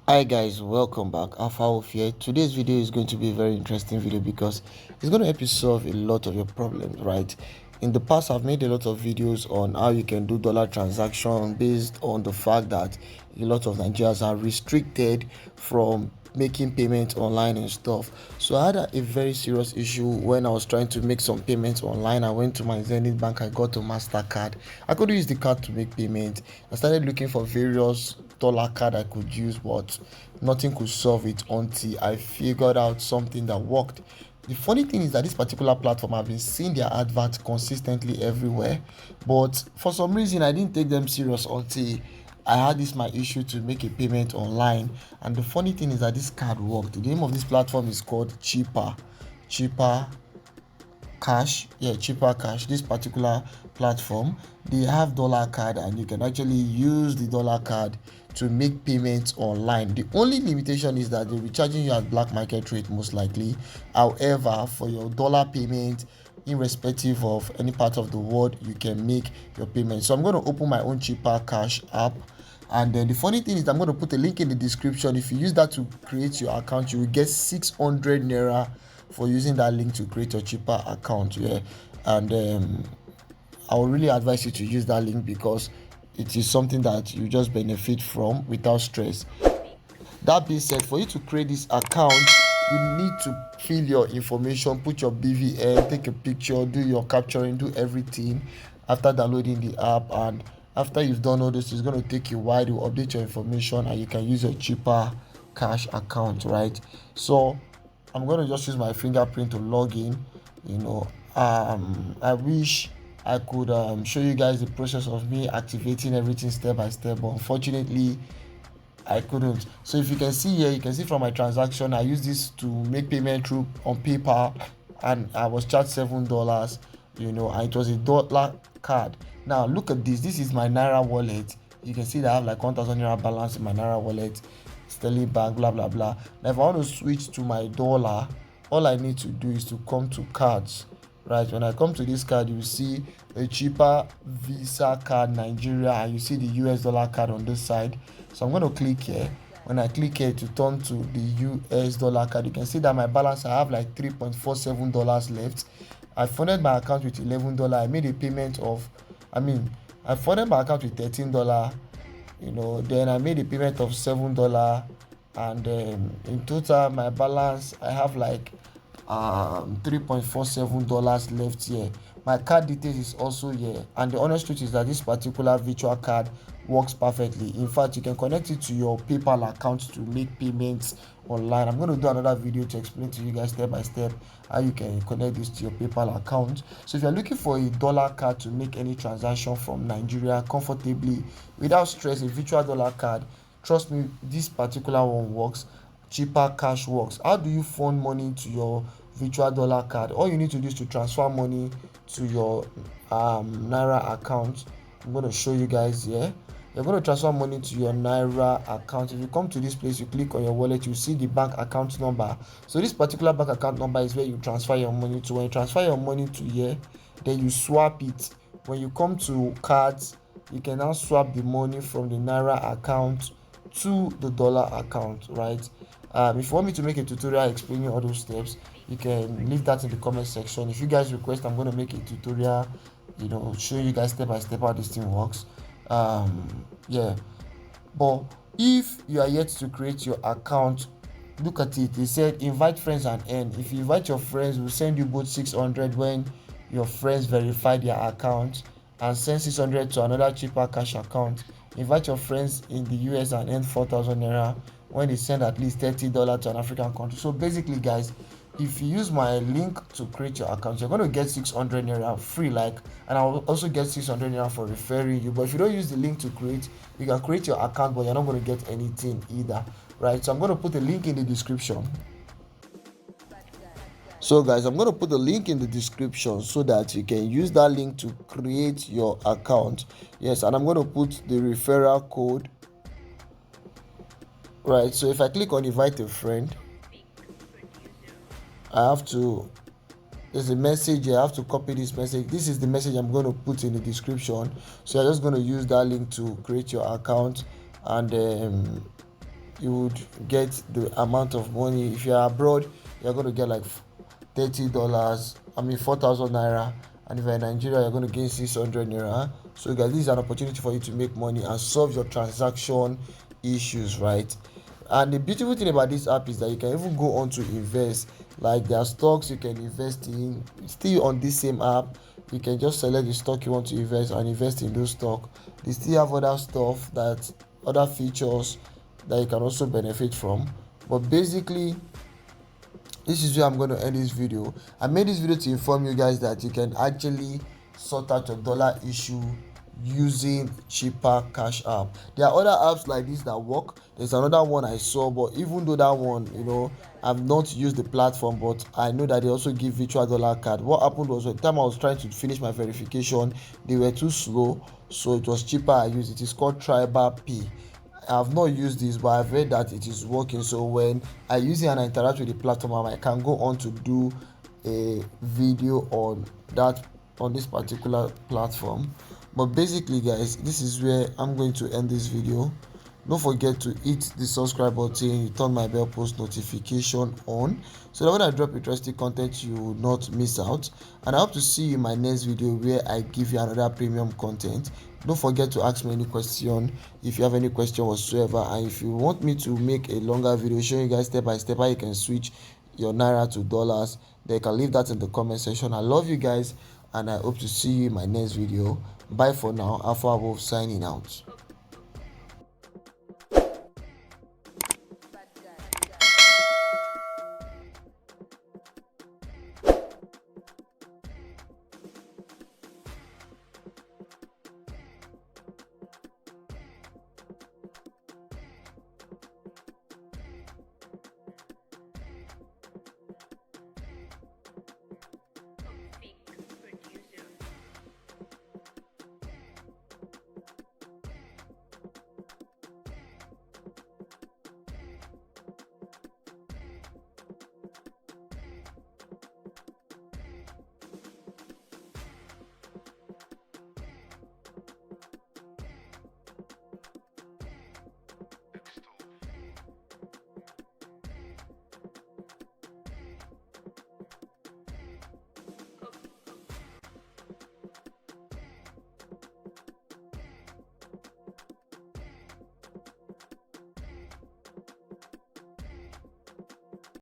Hi guys, welcome back. Alpha Wolf here. Today's video is going to be a very interesting video because it's going to help you solve a lot of your problems, right? In the past, I've made a lot of videos on how you can do dollar transaction based on the fact that a lot of Nigerians are restricted from making payments online and stuff. So I had a very serious issue when I was trying to make some payments online. I went to my Zenith bank, I got a MasterCard. I couldn't use the card to make payment. I started looking for various dollar card I could use, but nothing could solve it until I figured out something that worked. The funny thing is that this particular platform, I've been seeing their adverts consistently everywhere, but for some reason I didn't take them serious until I had this my issue to make a payment online. And the funny thing is that this card worked. The name of this platform is called cheaper cash. Yeah, cheaper cash. This particular platform, they have dollar card and you can actually use the dollar card to make payments online. The only limitation is that they'll be charging you at black market rate most likely. However, for your dollar payment, irrespective of any part of the world, you can make your payment. So I'm going to open my own cheaper cash app. And then the funny thing is I'm going to put a link in the description. If you use that to create your account, you will get 600 naira for using that link to create your cheaper account. Yeah, and I would really advise you to use that link because it is something that you just benefit from without stress. That being said, for you to create this account, you need to fill your information, put your BVN, take a picture, do your capturing, do everything after downloading the app. And after you've done all this, it's going to take you a while to update your information and you can use your cheaper cash account, right? So I'm going to just use my fingerprint to log in. I wish I could show you guys the process of me activating everything step by step, but unfortunately I couldn't. So if you can see here, you can see from my transaction, I use this to make payment through on PayPal, and I was charged $7. And it was a dollar card. Now look at this. This is my Naira wallet. You can see that I have like 1,000 Naira balance in my Naira wallet, Sterling Bank, blah blah blah. Now if I want to switch to my dollar, all I need to do is to come to cards. Right, when I come to this card, you see a cheaper Visa card Nigeria, and you see the US dollar card on this side. So I'm going to click here. When I click here to turn to the US dollar card, you can see that my balance, I have like $3.47 left. I funded my account with $11. I made a payment of, I funded my account with $13. Then I made a payment of $7. And in total, my balance, I have like $3.47 left here. My card details is also here, and the honest truth is that this particular virtual card works perfectly. In fact, you can connect it to your PayPal account to make payments online. I'm going to do another video to explain to you guys step by step how you can connect this to your PayPal account. So if you're looking for a dollar card to make any transaction from Nigeria comfortably without stress, a virtual dollar card, trust me, this particular one works. Cheaper cash works. How do you fund money to your virtual dollar card? All you need to do is to transfer money to your Naira account. I'm going to show you guys here. You're going to transfer money to your Naira account. If you come to this place, you click on your wallet, you see the bank account number. So this particular bank account number is where you transfer your money to. When you transfer your money to here, then you swap it. When you come to cards, you can now swap the money from the Naira account to the dollar account, right? If you want me to make a tutorial explaining all those steps, you can leave that in the comment section. If you guys request, I'm going to make a tutorial, show you guys step by step how this thing works. Yeah, but if you are yet to create your account, look at it. They said invite friends and earn. If you invite your friends, we'll send you both 600 when your friends verify their account, and send 600 to another cheaper cash account. Invite your friends in the US and earn 4,000 naira when they send at least $30 to an African country. So basically, guys, if you use my link to create your account, you're going to get 600 naira free, and I'll also get 600 naira for referring you. But if you don't use the link to create, you can create your account, but you're not going to get anything either, right? So I'm going to put a link in the description. So guys, I'm going to put the link in the description so that you can use that link to create your account. Yes, and I'm going to put the referral code. Right, so if I click on invite a friend, there's a message here. I have to copy this message. This is the message I'm going to put in the description. So I'm just going to use that link to create your account. And you would get the amount of money. If you're abroad, you're going to get like $30, I mean 4,000 naira, and if you're in Nigeria, you're going to gain 600 naira. So guys, this is an opportunity for you to make money and solve your transaction issues, right? And the beautiful thing about this app is that you can even go on to invest. Like there are stocks you can invest in still on this same app. You can just select the stock you want to invest and invest in those stock. They still have other stuff, that other features that you can also benefit from. But basically, this is where I'm going to end this video. I made this video to inform you guys that you can actually sort out your dollar issue using cheaper cash app. There are other apps like this that work. There's another one I saw, but even though that one, I've not used the platform, but I know that they also give virtual dollar card. What happened was, at the time I was trying to finish my verification, they were too slow, so it was cheaper. I used it. It's called Tribal P. I have not used this, but I've read that it is working. So when I use it and I interact with the platform, I can go on to do a video on this particular platform. But basically, guys, this is where I'm going to end this video. Don't forget to hit the subscribe button, turn my bell post notification on, so that when I drop interesting content, you will not miss out. And I hope to see you in my next video where I give you another premium content. Don't forget to ask me any question if you have any question whatsoever. And if you want me to make a longer video showing you guys step by step how you can switch your naira to dollars, then you can leave that in the comment section. I love you guys, and I hope to see you in my next video. Bye for now. Alpha Wolf signing out.